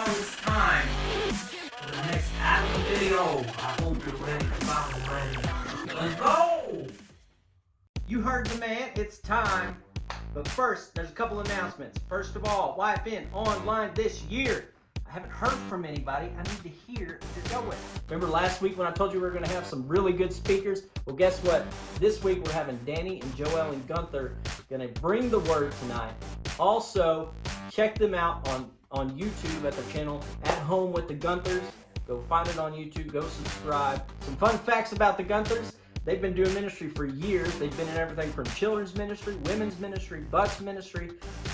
it's time for the next Adam video. I hope you're ready. I'm ready. Let's go! You heard the man, it's time. But first, there's a couple announcements. First of all, YFN online this year. I haven't heard from anybody. I need to hear if you're going. Remember last week when I told you we were going to have some really good speakers? Well, guess what? This week we're having Danny and Joel and Guenther going to bring the word tonight. Also, check them out on YouTube at their channel, At Home with the Guenthers. Go find it on YouTube. Go subscribe. Some fun facts about the Guenthers. They've been doing ministry for years. They've been in everything from children's ministry, women's ministry, bus ministry,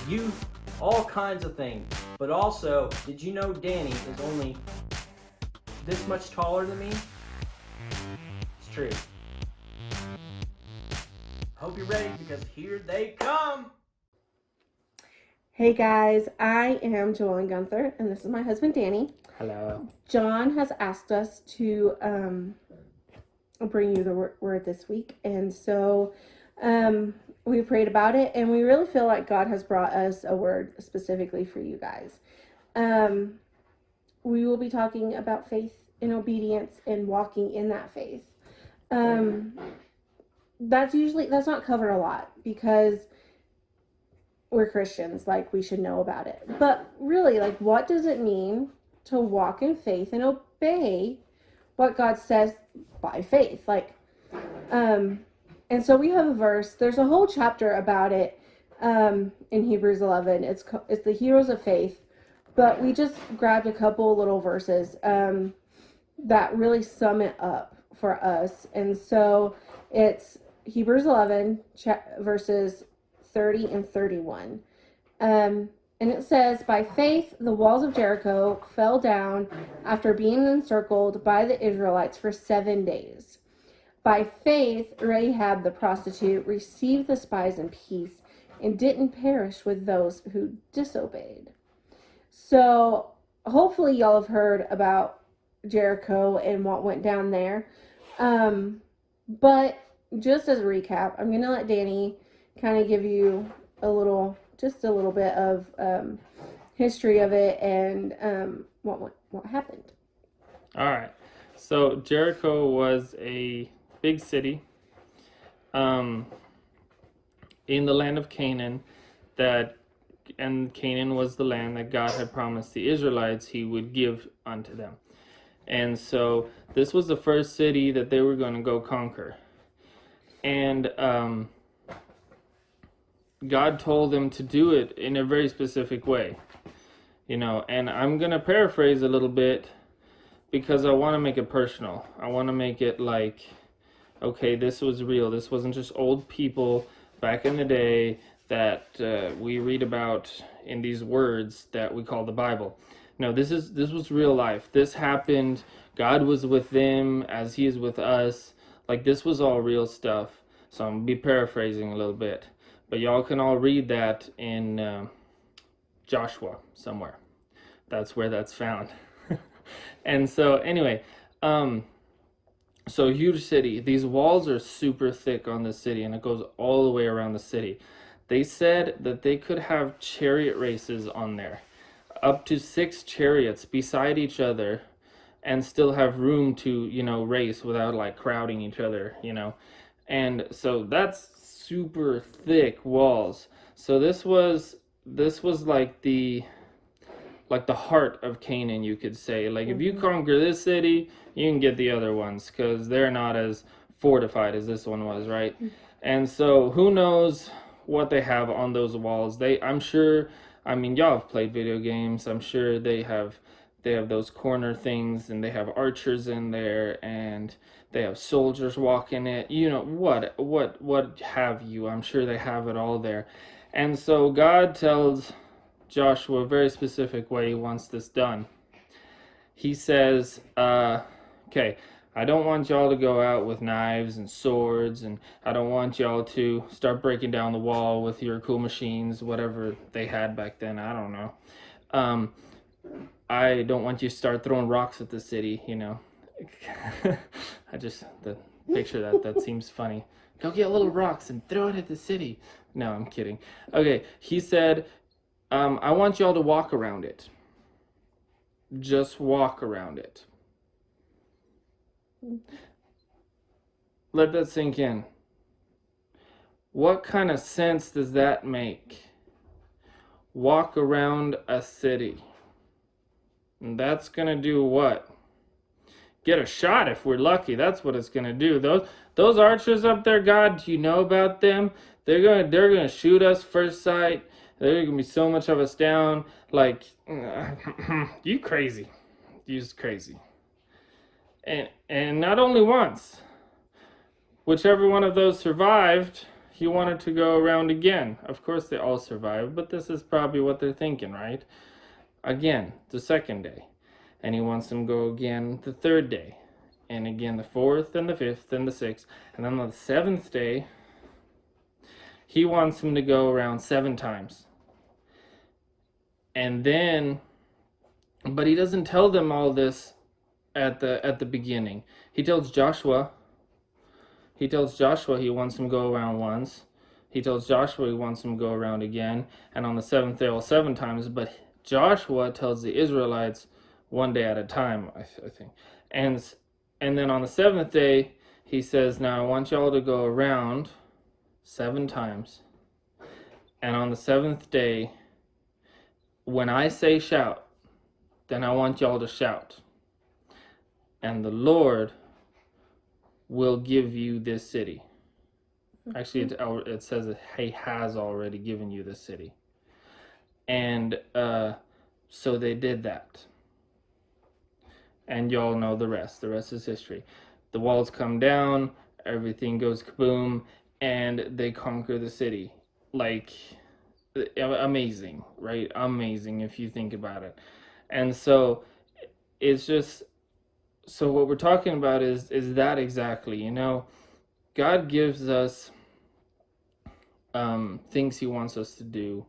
youth, all kinds of things. But also, did you know Danny is only this much taller than me? It's true. Hope you're ready because here they come. Hey guys, I am Joel and Guenther, and this is my husband Danny. Hello. John has asked us to bring you the word this week, and so we prayed about it, and we really feel like God has brought us a word specifically for you guys. We will be talking about faith and obedience and walking in that faith. That's not covered a lot because we're Christians, like we should know about it. But really, like, what does it mean to walk in faith and obey what God says by faith? And so we have a verse. There's a whole chapter about it in Hebrews 11. It's the heroes of faith, but we just grabbed a couple little verses that really sum it up for us. And so it's Hebrews 11 verses 30 and 31. And it says, by faith, the walls of Jericho fell down after being encircled by the Israelites for 7 days. By faith, Rahab the prostitute received the spies in peace and didn't perish with those who disobeyed. So hopefully y'all have heard about Jericho and what went down there. But just as a recap, I'm going to let Danny kind of give you just a little bit of history of it and what happened. All right. So Jericho was a big city in the land of Canaan, and Canaan was the land that God had promised the Israelites he would give unto them. And so this was the first city that they were going to go conquer. And God told them to do it in a very specific way, and I'm going to paraphrase a little bit because I want to make it personal. I want to make it like, okay, this was real. This wasn't just old people back in the day that we read about in these words that we call the Bible. No, this was real life. This happened. God was with them as he is with us. Like, this was all real stuff. So I'm going to be paraphrasing a little bit. But y'all can all read that in Joshua somewhere. That's where that's found. And so anyway, so huge city. These walls are super thick on the city, and it goes all the way around the city. They said that they could have chariot races on there, up to 6 chariots beside each other, and still have room to, race without like crowding each other, And so that's super thick walls. So this was like the heart of Canaan, you could say. Like, if you conquer this city, you can get the other ones because they're not as fortified as this one was, right? And so who knows what they have on those walls. I'm sure, y'all have played video games. I'm sure they have those corner things, and they have archers in there, and they have soldiers walking it. What have you? I'm sure they have it all there. And so God tells Joshua a very specific way he wants this done. He says, okay, I don't want y'all to go out with knives and swords, and I don't want y'all to start breaking down the wall with your cool machines, whatever they had back then. I don't know. I don't want you to start throwing rocks at the city, the picture that seems funny. Go get little rocks and throw it at the city. No, I'm kidding. Okay, he said, I want y'all to walk around it. just walk around it. Let that sink in. What kind of sense does that make? Walk around a city. And that's going to do what? Get a shot if we're lucky. That's what it's going to do. Those archers up there, God, do you know about them? They're going to shoot us first sight. They're going to be so much of us down. Like, you crazy. You just crazy. And not only once. Whichever one of those survived, he wanted to go around again. Of course, they all survived, but this is probably what they're thinking, right? Again, the second day. And he wants them to go again the third day. And again the fourth and the fifth and the sixth. And then on the seventh day, he wants them to go around 7 times. And then, but he doesn't tell them all this at the beginning. He tells Joshua he wants them to go around once. He tells Joshua he wants them to go around again. And on the 7th day, all 7 times. But Joshua tells the Israelites 1 day at a time, I think. And then on the 7th day, he says, now I want y'all to go around 7 times. And on the 7th day, when I say shout, then I want y'all to shout. And the Lord will give you this city. Actually, it says that he has already given you this city. And so they did that. And y'all know the rest. The rest is history. The walls come down, everything goes kaboom, and they conquer the city. Like, amazing, right? Amazing if you think about it. And so it's just, so what we're talking about is that exactly, you know, God gives us things he wants us to do.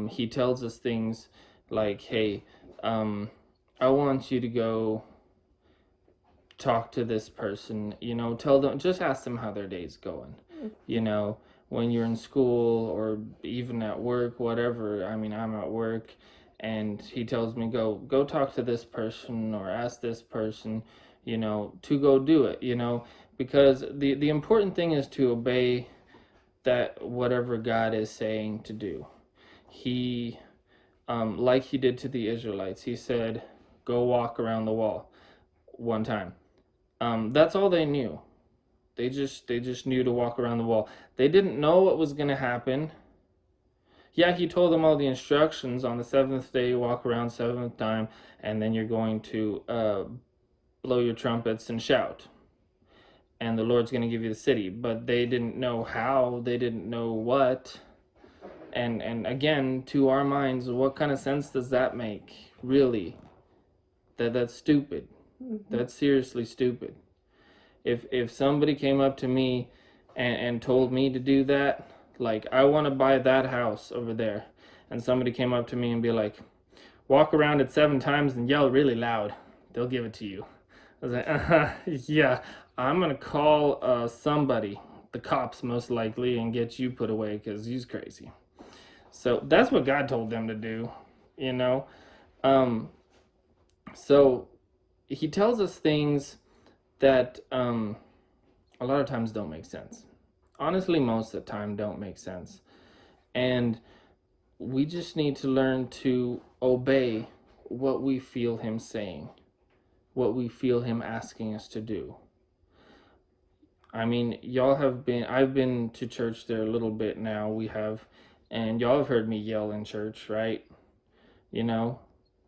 He tells us things like, hey, I want you to go talk to this person, you know, tell them, just ask them how their day's going, you know, when you're in school or even at work, whatever. I mean, I'm at work and he tells me, go talk to this person or ask this person, you know, to go do it, you know, because the important thing is to obey that whatever God is saying to do. He, like he did to the Israelites, he said, go walk around the wall 1 time. That's all they knew. They just knew to walk around the wall. They didn't know what was going to happen. Yeah, he told them all the instructions. On the 7th day, walk around 7th time, and then you're going to blow your trumpets and shout. And the Lord's going to give you the city. But they didn't know how. They didn't know what. And again, to our minds, what kind of sense does that make? Really? That's stupid. That's seriously stupid. If somebody came up to me and told me to do that, like, I want to buy that house over there, and somebody came up to me and be like, walk around it 7 times and yell really loud, they'll give it to you. I was like, yeah, I'm going to call somebody, the cops most likely, and get you put away because he's crazy. So that's what God told them to do, you know. So he tells us things that a lot of times don't make sense. Honestly, most of the time don't make sense. And we just need to learn to obey what we feel him saying, what we feel him asking us to do. I mean, I've been to church there a little bit now, and y'all have heard me yell in church, right? You know,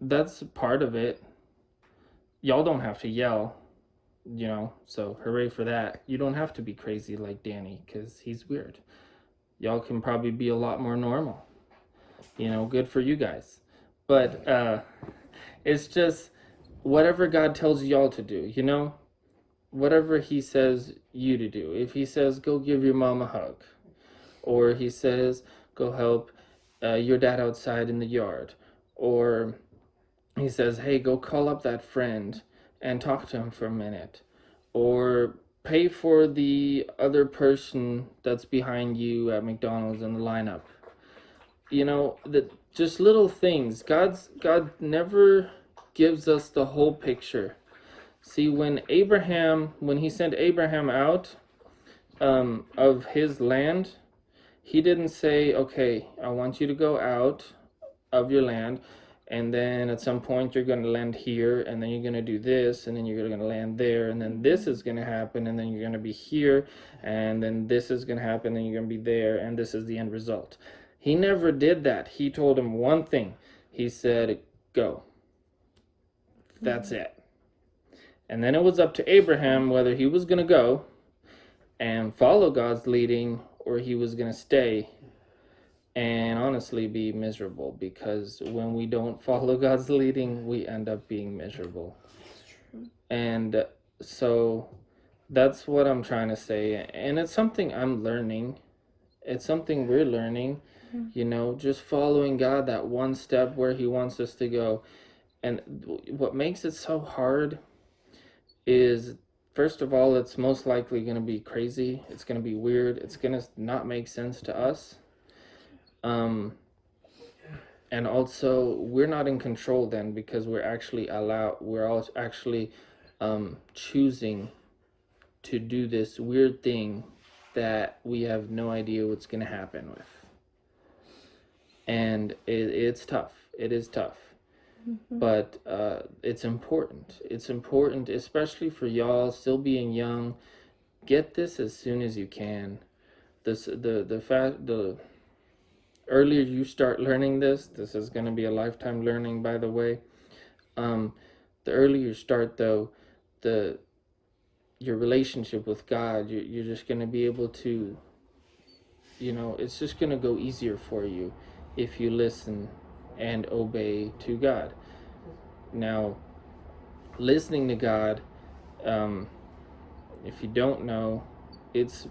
that's part of it. Y'all don't have to yell, you know, so hooray for that. You don't have to be crazy like Danny, because he's weird. Y'all can probably be a lot more normal. You know, good for you guys. But it's just whatever God tells y'all to do, you know? Whatever he says you to do. If he says, go give your mom a hug. Or he says, go help your dad outside in the yard. Or he says, hey, go call up that friend and talk to him for a minute. Or pay for the other person that's behind you at McDonald's in the lineup. You know, just little things. God never gives us the whole picture. See, when he sent Abraham out of his land, he didn't say, okay, I want you to go out of your land, and then at some point you're going to land here, and then you're going to do this, and then you're going to land there, and then this is going to happen, and then you're going to be here, and then this is going to happen, and you're going to be there, and this is the end result. He never did that. He told him one thing. He said, go. That's it. And then it was up to Abraham whether he was going to go and follow God's leading, or he was going to stay and honestly be miserable, because when we don't follow God's leading, we end up being miserable. And so that's what I'm trying to say. And it's something I'm learning. It's something we're learning, you know, just following God that one step where he wants us to go. And what makes it so hard is, first of all, it's most likely going to be crazy. It's going to be weird. It's going to not make sense to us. And also, we're not in control then, because we're all actually choosing to do this weird thing that we have no idea what's going to happen with. And it's tough. It is tough. But it's important. It's important, especially for y'all still being young. Get this as soon as you can. The earlier you start learning this is going to be a lifetime learning, by the way. The earlier you start, though, your relationship with God, you're just going to be able to, you know, it's just going to go easier for you if you listen and obey to God. Now, listening to God, if you don't know, it's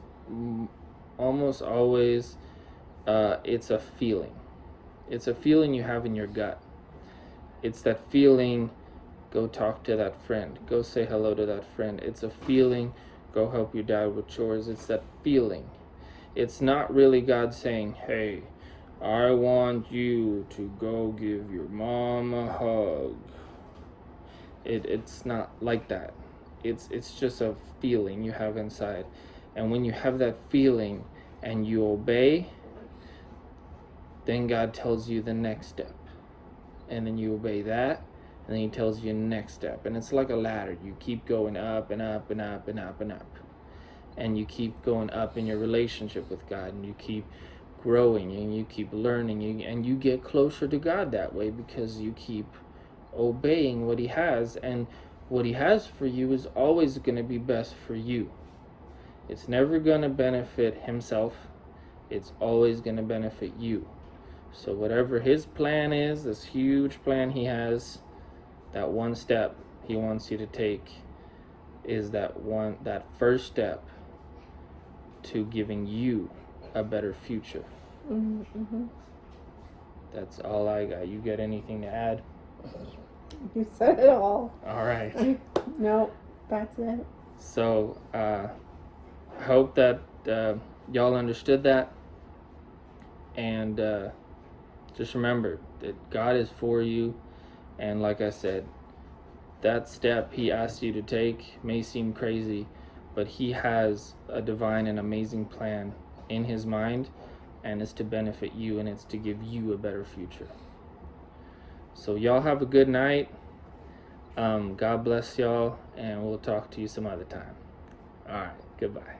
almost always it's a feeling. It's a feeling you have in your gut. It's that feeling, go talk to that friend, go say hello to that friend. It's a feeling, go help your dad with chores. It's that feeling. It's not really God saying, hey, I want you to go give your mom a hug. It's not like that. It's just a feeling you have inside. And when you have that feeling and you obey, then God tells you the next step. And then you obey that, and then he tells you the next step. And it's like a ladder. You keep going up and up and up and up and up. And you keep going up in your relationship with God, and you keep growing, and you keep learning, and you get closer to God that way, because you keep obeying what he has. And what he has for you is always going to be best for you. It's never going to benefit himself. It's always going to benefit you. So whatever his plan is, this huge plan he has, that one step he wants you to take is that first step to giving you a better future. Mm-hmm. That's all I got. You got anything to add? You said it all. All right. No, that's it. So I hope that y'all understood that. And just remember that God is for you. And like I said, that step he asked you to take may seem crazy, but he has a divine and amazing plan in his mind, and it's to benefit you, and it's to give you a better future. So y'all have a good night. God bless y'all, and we'll talk to you some other time. All right, goodbye.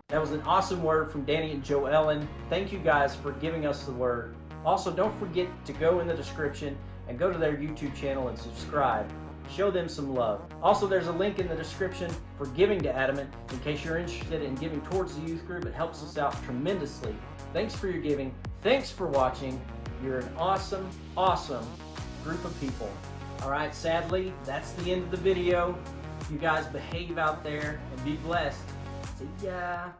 That was an awesome word from Danny and Joe Ellen. Thank you guys for giving us the word. Also, don't forget to go in the description and go to their YouTube channel and subscribe. Show them some love. Also, there's a link in the description for giving to Adamant in case you're interested in giving towards the youth group. It helps us out tremendously. Thanks for your giving. Thanks for watching. You're an awesome, awesome group of people. All right, sadly, that's the end of the video. You guys behave out there and be blessed. See ya.